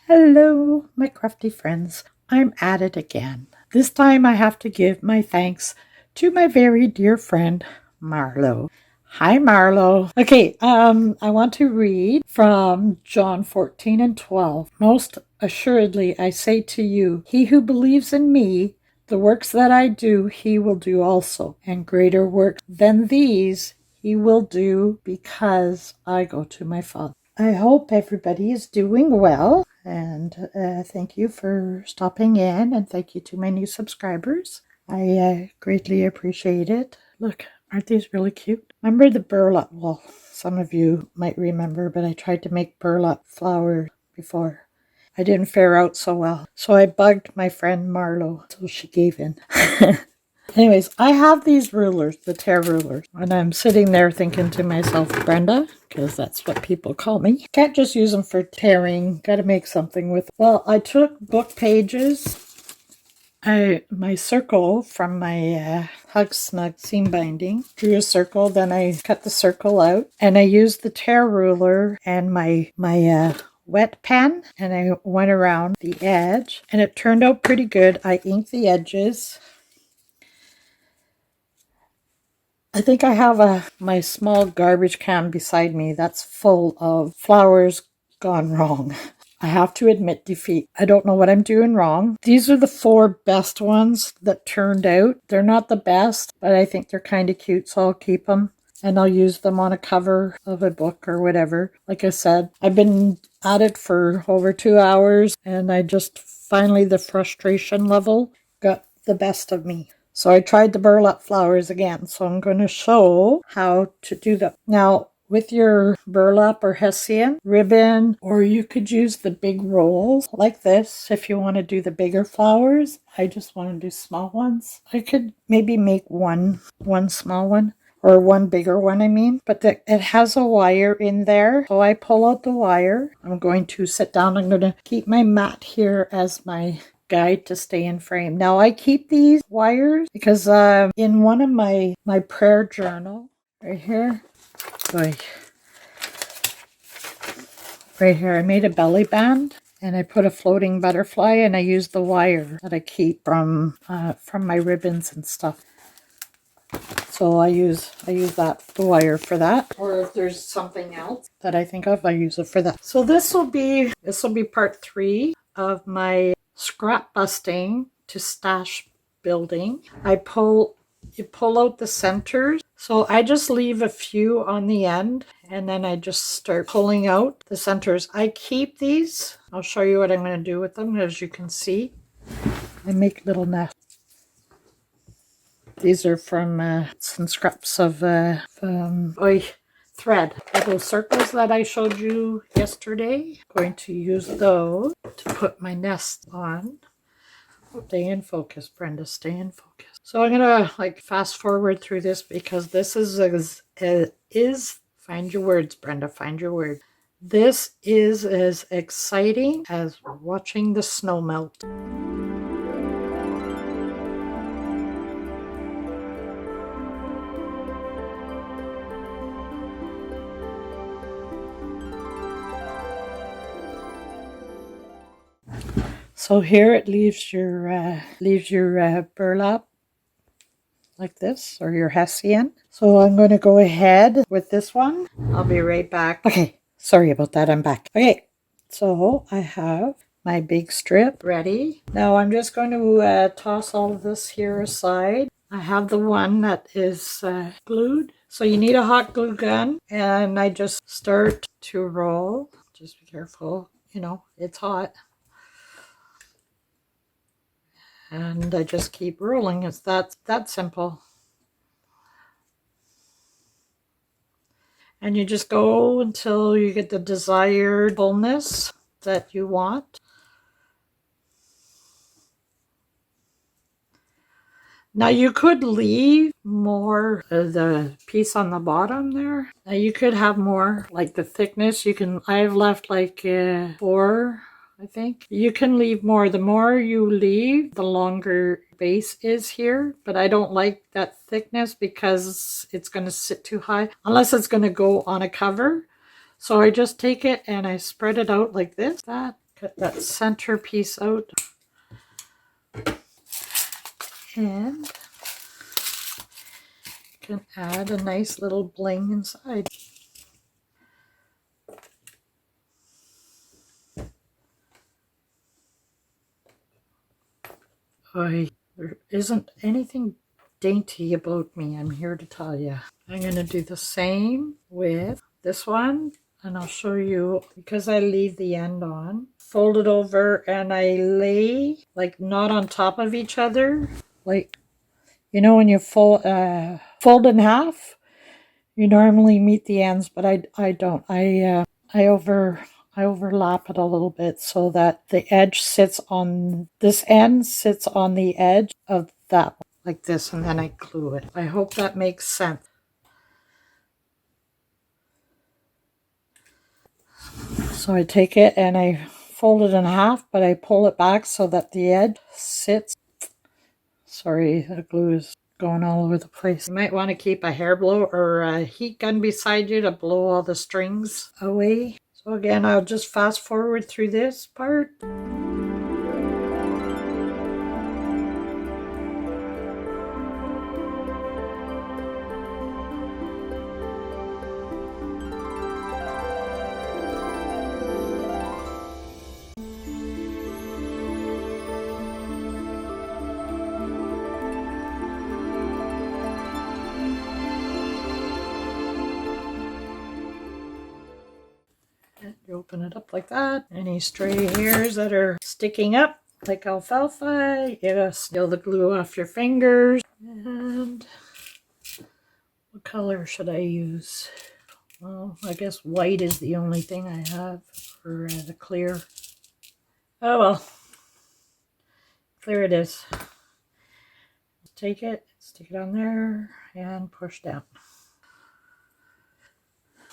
Hello, my crafty friends. I'm at it again. This time I have to give my thanks to my very dear friend, Marlow. Hi, Marlow. Okay, I want to read from John 14 and 12. Most assuredly, I say to you, he who believes in me, the works that I do, he will do also, and greater works than these he will do because I go to my Father. I hope everybody is doing well, and thank you for stopping in, and thank you to my new subscribers. I greatly appreciate it. Look, aren't these really cute? Remember the burlap? Well, some of you might remember, but I tried to make burlap flowers before. I didn't fare out so well, so I bugged my friend Marlow, so she gave in. Anyways, I have these rulers, the tear rulers, and I'm sitting there thinking to myself, Brenda, because that's what people call me, can't just use them for tearing, gotta make something with them. Well, I took book pages, my circle from my Hug Snug seam binding, drew a circle, then I cut the circle out, and I used the tear ruler and my wet pen, and I went around the edge, and it turned out pretty good. I inked the edges. I think I have my small garbage can beside me that's full of flowers gone wrong. I have to admit defeat. I don't know what I'm doing wrong. These are the 4 best ones that turned out. They're not the best, but I think they're kind of cute, so I'll keep them. And I'll use them on a cover of a book or whatever. Like I said, I've been at it for over 2 hours, and I just finally, the frustration level got the best of me. So I tried the burlap flowers again. So I'm going to show how to do them. Now, with your burlap or hessian ribbon, or you could use the big rolls like this if you want to do the bigger flowers. I just want to do small ones. I could maybe make one small one. Or one bigger one, I mean. But it has a wire in there. So I pull out the wire. I'm going to sit down. I'm going to keep my mat here as my guide to stay in frame. Now I keep these wires because in one of my prayer journal, right here, right here, I made a belly band. And I put a floating butterfly, and I use the wire that I keep from my ribbons and stuff. So I use the wire for that. Or if there's something else that I think of, I use it for that. So this will be part 3 of my scrap busting to stash building. You pull out the centers. So I just leave a few on the end, and then I just start pulling out the centers. I keep these. I'll show you what I'm going to do with them. As you can see, I make little nests. These are from some scraps of thread. Those circles that I showed you yesterday. I'm going to use those to put my nest on. Stay in focus, Brenda. Stay in focus. So I'm gonna fast forward through this because this is find your words, Brenda. Find your word. This is as exciting as watching the snow melt. So here it leaves your burlap like this, or your hessian. So I'm going to go ahead with this one. I'll be right back. Okay, sorry about that. I'm back. Okay, so I have my big strip ready. Now I'm just going to toss all of this here aside. I have the one that is glued. So you need a hot glue gun, and I just start to roll. Just be careful, it's hot. And I just keep rolling. It's that simple. And you just go until you get the desired fullness that you want. Now you could leave more of the piece on the bottom there. Now you could have more, like the thickness. I've left 4, I think. You can leave more. The more you leave, the longer base is here. But I don't like that thickness because it's going to sit too high. Unless it's going to go on a cover. So I just take it and I spread it out like this. Cut that center piece out. And can add a nice little bling inside. There isn't anything dainty about me, I'm here to tell you. I'm going to do the same with this one, and I'll show you, because I leave the end on. Fold it over and I lay, like, not on top of each other. Like, you know when you fold in half? You normally meet the ends, but I don't. I overlap it a little bit so that the edge sits on, this end sits on the edge of that one, like this, and then I glue it. I hope that makes sense. So I take it and I fold it in half, but I pull it back so that the edge sits. Sorry, the glue is going all over the place. You might want to keep a hair blower or a heat gun beside you to blow all the strings away. So again, I'll just fast forward through this part. You open it up like that. Any stray hairs that are sticking up, like alfalfa, you gotta steal the glue off your fingers. And what color should I use? Well, I guess white is the only thing I have for the clear. Oh well, clear it is. Take it, stick it on there, and push down.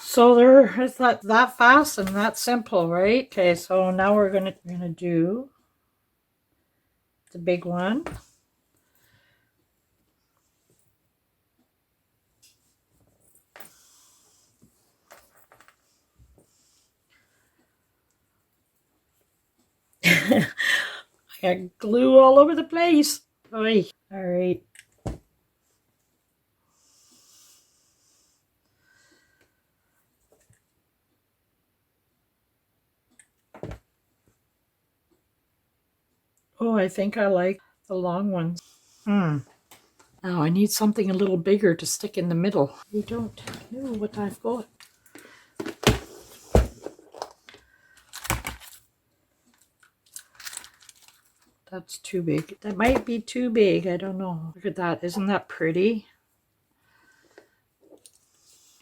So there, it's that fast and that simple, right? Okay, so now we're gonna do the big one. I got glue all over the place. Oy. All right. Oh, I think I like the long ones. Now I need something a little bigger to stick in the middle. I don't know what I've got. That's too big. That might be too big. I don't know. Look at that. Isn't that pretty?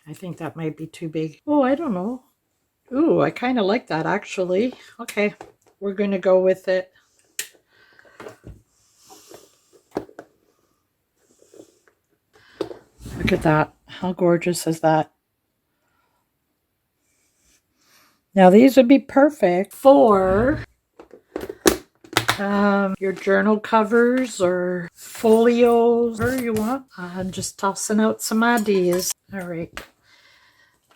I think that might be too big. Oh, I don't know. Ooh, I kind of like that actually. Okay, we're going to go with it. Look at that. How gorgeous is that? Now these would be perfect for your journal covers or folios, whatever you want. I'm just tossing out some ideas. All right.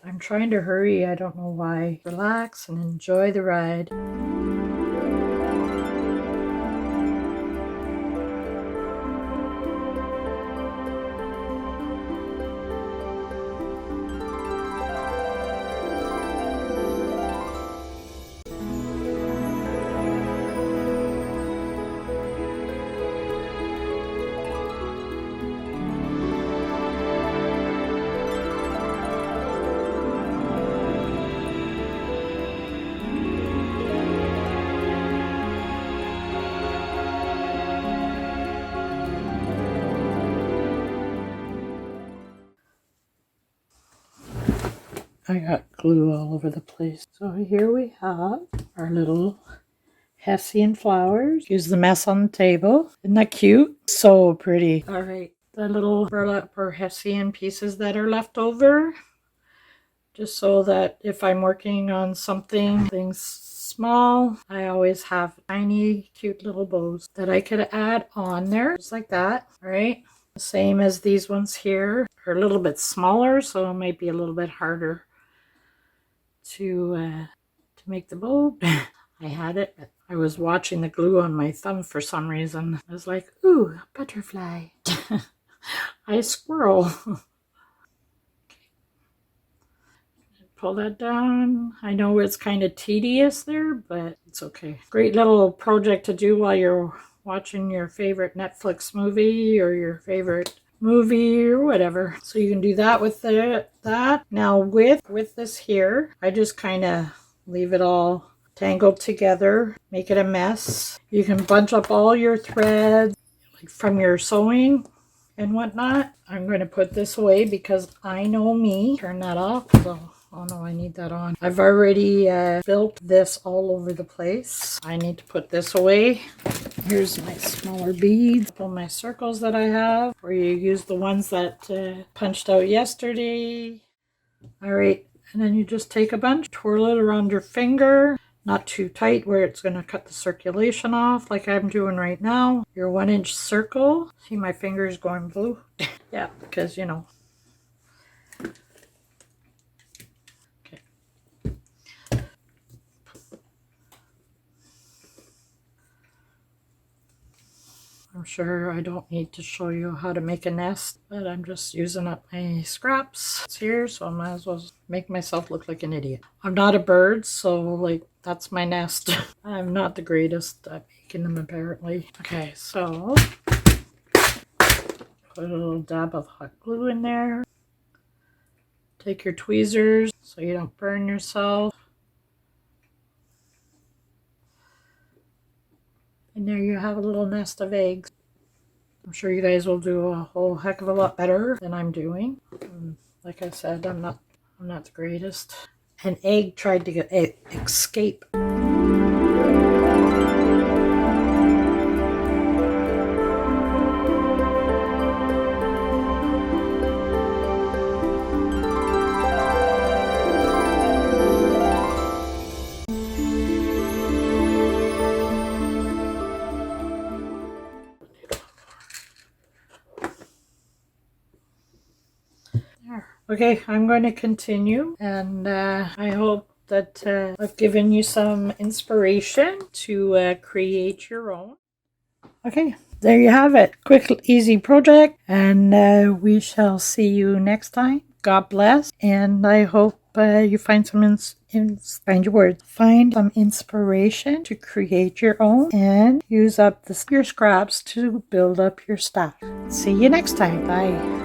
I'm trying to hurry. I don't know why. Relax and enjoy the ride. I got glue all over the place. So here we have our little hessian flowers. Here's the mess on the table. Isn't that cute? So pretty. All right, the little burlap or hessian pieces that are left over. Just so that if I'm working on something small, I always have tiny, cute little bows that I could add on there. Just like that, all right? The same as these ones here. They're a little bit smaller, so it might be a little bit harder to make the bow. I had it. I was watching the glue on my thumb for some reason. I was like, ooh, butterfly. I squirrel. Pull that down. I know it's kind of tedious there, but it's okay. Great little project to do while you're watching your favorite Netflix movie or your favorite movie or whatever. So you can do that with that. Now with this here, I just kind of leave it all tangled together, make it a mess. You can bunch up all your threads like from your sewing and whatnot. I'm going to put this away because I know me. Turn that off. So, oh no, I need that on. I've already built this all over the place. I need to put this away. Here's my smaller beads. All my circles that I have, where you use the ones that punched out yesterday. All right, and then you just take a bunch, twirl it around your finger. Not too tight where it's going to cut the circulation off like I'm doing right now. Your 1-inch circle. See my fingers going blue? Yeah, because you know. Okay. I'm sure I don't need to show you how to make a nest, but I'm just using up my scraps. It's here, so I might as well make myself look like an idiot. I'm not a bird, so like that's my nest. I'm not the greatest at making them apparently. Okay, so put a little dab of hot glue in there. Take your tweezers so you don't burn yourself. And there you have a little nest of eggs. I'm sure you guys will do a whole heck of a lot better than I'm doing. Like I said, I'm not the greatest. An egg tried to escape. Okay, I'm going to continue, and I hope that I've given you some inspiration to create your own. Okay, there you have it. Quick, easy project, and we shall see you next time. God bless, and I hope you find some find some inspiration to create your own and use up your scraps to build up your stuff. See you next time. Bye.